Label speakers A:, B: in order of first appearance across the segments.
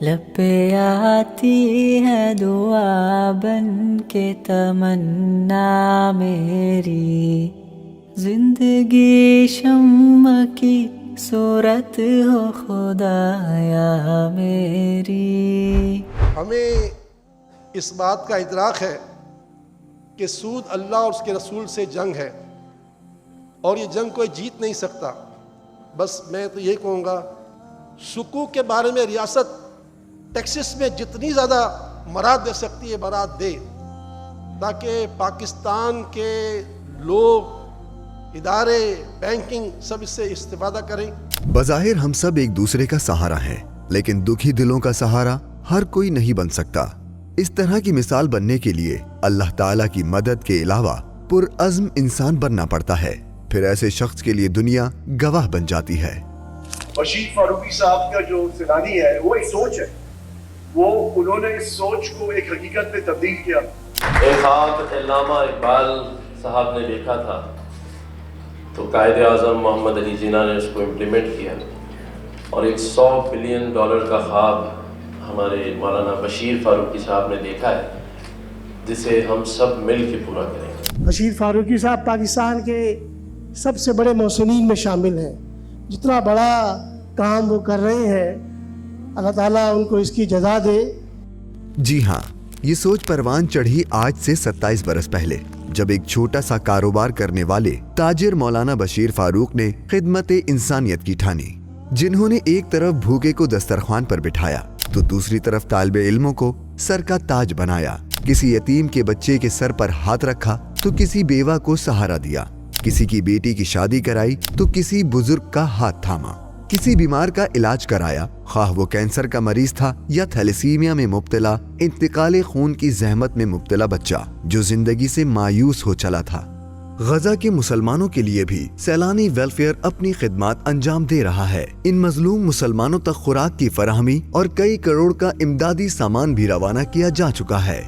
A: لب پہ آتی ہے دعا بن کے تمنا میری، زندگی شمع کی صورت ہو خدایا میری۔
B: ہمیں اس بات کا ادراک ہے کہ سود اللہ اور اس کے رسول سے جنگ ہے، اور یہ جنگ کوئی جیت نہیں سکتا۔ بس میں تو یہ کہوں گا، سکوک کے بارے میں ریاست ٹیکسس میں جتنی زیادہ برات دے سکتی ہے برات دے، تاکہ پاکستان کے لوگ، ادارے، بینکنگ سب اس سے استفادہ کریں۔
C: بظاہر ہم سب ایک دوسرے کا سہارا ہیں، لیکن دکھی دلوں کا سہارا ہر کوئی نہیں بن سکتا۔ اس طرح کی مثال بننے کے لیے اللہ تعالیٰ کی مدد کے علاوہ پرعزم انسان بننا پڑتا ہے، پھر ایسے شخص کے لیے دنیا گواہ بن جاتی ہے۔
D: بشیر فاروقی صاحب کا جو سیلانی ہے وہ ایک سوچ ہے، وہ انہوں نے اس سوچ کو ایک حقیقت میں تبدیل کیا۔
E: ایک خواب علامہ اقبال صاحب نے دیکھا تھا تو قائد اعظم محمد علی جناح نے اس کو امپلیمنٹ کیا، اور ایک $100 بلین کا خواب ہمارے مولانا بشیر فاروقی صاحب نے دیکھا ہے، جسے ہم سب مل کے پورا کریں گے۔
F: بشیر فاروقی صاحب پاکستان کے سب سے بڑے محسنین میں شامل ہیں۔ جتنا بڑا کام وہ کر رہے ہیں، اللہ تعالیٰ ان کو اس کی جزا دے۔
C: جی ہاں، یہ سوچ پروان چڑھی آج سے 27 برس پہلے، جب ایک چھوٹا سا کاروبار کرنے والے تاجر مولانا بشیر فاروق نے خدمت انسانیت کی ٹھانی، جنہوں نے ایک طرف بھوکے کو دسترخوان پر بٹھایا تو دوسری طرف طالب علموں کو سر کا تاج بنایا، کسی یتیم کے بچے کے سر پر ہاتھ رکھا تو کسی بیوہ کو سہارا دیا، کسی کی بیٹی کی شادی کرائی تو کسی بزرگ کا ہاتھ تھاما، کسی بیمار کا علاج کرایا، خواہ وہ کینسر کا مریض تھا یا تھیلیسیمیا میں مبتلا انتقال خون کی زحمت میں مبتلا بچہ جو زندگی سے مایوس ہو چلا تھا۔ غزہ کے مسلمانوں کے لیے بھی سیلانی ویلفیئر اپنی خدمات انجام دے رہا ہے۔ ان مظلوم مسلمانوں تک خوراک کی فراہمی اور کئی کروڑ کا امدادی سامان بھی روانہ کیا جا چکا ہے۔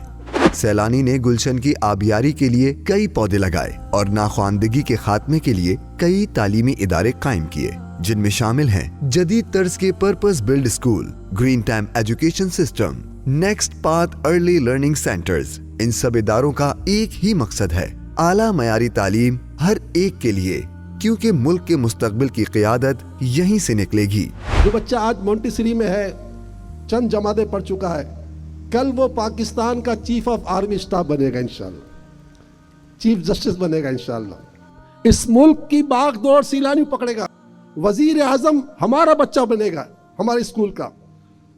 C: سیلانی نے گلشن کی آبیاری کے لیے کئی پودے لگائے اور ناخواندگی کے خاتمے کے لیے کئی تعلیمی ادارے قائم کیے، جن میں شامل ہیں جدید طرز کے purpose built school, green time education system, next path early learning centres. ان سب اداروں کا ایک ہی مقصد ہے، اعلیٰ معیاری تعلیم ہر ایک کے لیے، کیونکہ ملک کے مستقبل کی قیادت یہیں سے نکلے گی۔
B: جو بچہ آج مونٹیسری میں ہے، چند جماعتیں پڑھ چکا ہے، کل وہ پاکستان کا چیف آف آرمی اسٹاف بنے گا انشاءاللہ، چیف جسٹس بنے گا انشاءاللہ، اس ملک کی باغ دوڑ سیلانی پکڑے گا، وزیر اعظم ہمارا بچہ بنے گا، ہمارے اسکول کا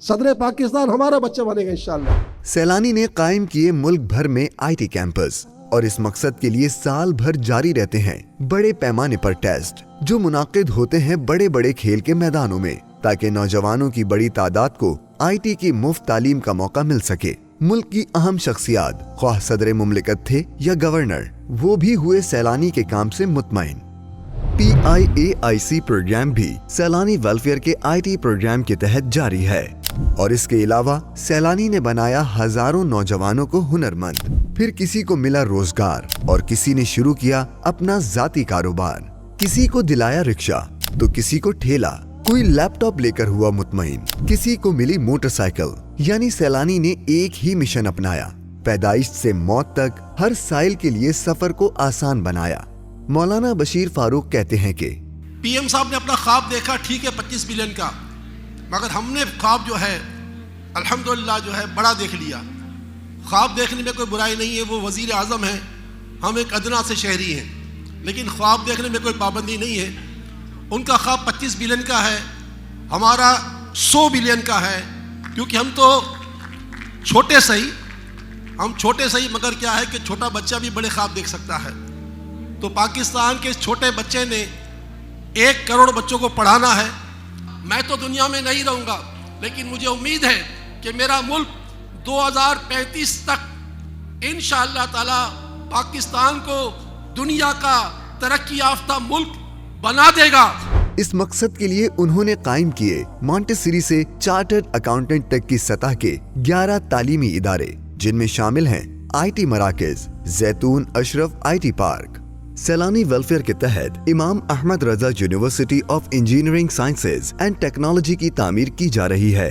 B: صدر پاکستان ہمارا بچہ بنے گا انشاءاللہ۔
C: سیلانی نے قائم کیے ملک بھر میں IT کیمپس، اور اس مقصد کے لیے سال بھر جاری رہتے ہیں بڑے پیمانے پر ٹیسٹ، جو منعقد ہوتے ہیں بڑے بڑے کھیل کے میدانوں میں، تاکہ نوجوانوں کی بڑی تعداد کو IT کی مفت تعلیم کا موقع مل سکے۔ ملک کی اہم شخصیات، خواہ صدر مملکت تھے یا گورنر، وہ بھی ہوئے سیلانی کے کام سے مطمئن۔ PIAIC پروگرام بھی سیلانی ویلفیئر کے IT پروگرام کے تحت جاری ہے، اور اس کے علاوہ سیلانی نے بنایا ہزاروں نوجوانوں کو ہنرمند، پھر کسی کو ملا روزگار اور کسی نے شروع کیا اپنا ذاتی کاروبار، کسی کو دلایا رکشہ تو کسی کو ٹھیلا، کوئی لیپ ٹاپ لے کر ہوا مطمئن، کسی کو ملی موٹر سائیکل۔ یعنی سیلانی نے ایک ہی مشن اپنایا، پیدائش سے موت تک ہر سائل کے لیے سفر کو آسان بنایا۔ مولانا بشیر فاروق کہتے ہیں کہ
B: PM صاحب نے اپنا خواب دیکھا، ٹھیک ہے 25 بلین کا، مگر ہم نے خواب جو ہے الحمدللہ جو ہے بڑا دیکھ لیا۔ خواب دیکھنے میں کوئی برائی نہیں ہے، وہ وزیر اعظم ہیں، ہم ایک ادنا سے شہری ہیں، لیکن خواب دیکھنے میں کوئی پابندی نہیں ہے۔ ان کا خواب 25 بلین کا ہے، ہمارا 100 بلین کا ہے، کیونکہ ہم تو چھوٹے صحیح مگر کیا ہے کہ چھوٹا بچہ بھی بڑے خواب دیکھ سکتا ہے۔ تو پاکستان کے اس چھوٹے بچے نے 1 کروڑ بچوں کو پڑھانا ہے۔ میں تو دنیا میں نہیں رہوں گا، لیکن مجھے امید ہے کہ میرا ملک 2035 تک انشاءاللہ تعالی پاکستان کو دنیا کا ترقی یافتہ ملک بنا دے گا۔
C: اس مقصد کے لیے انہوں نے قائم کیے مونٹیسری سے چارٹرڈ اکاؤنٹنٹ تک کی سطح کے 11 تعلیمی ادارے، جن میں شامل ہیں IT مراکز، Zaitoon Ashraf IT park. Saylani welfare کے تحت Imam Ahmad Raza university of engineering sciences and technology کی تعمیر کی جا رہی ہے۔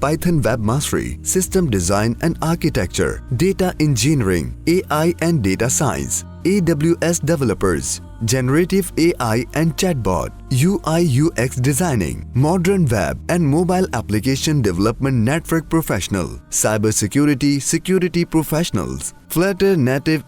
C: Python Web Mastery, System Design and Architecture, Data Engineering, AI and Data Science, AWS Developers, Generative AI and Chatbot, UI UX Designing, Modern Web and Mobile Application Development Network Professional, Cyber Security, Security Professionals, Flutter Native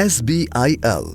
C: SBIL,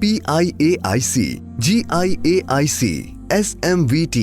C: PIAIC, GIAIC, SMVT,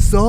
C: $100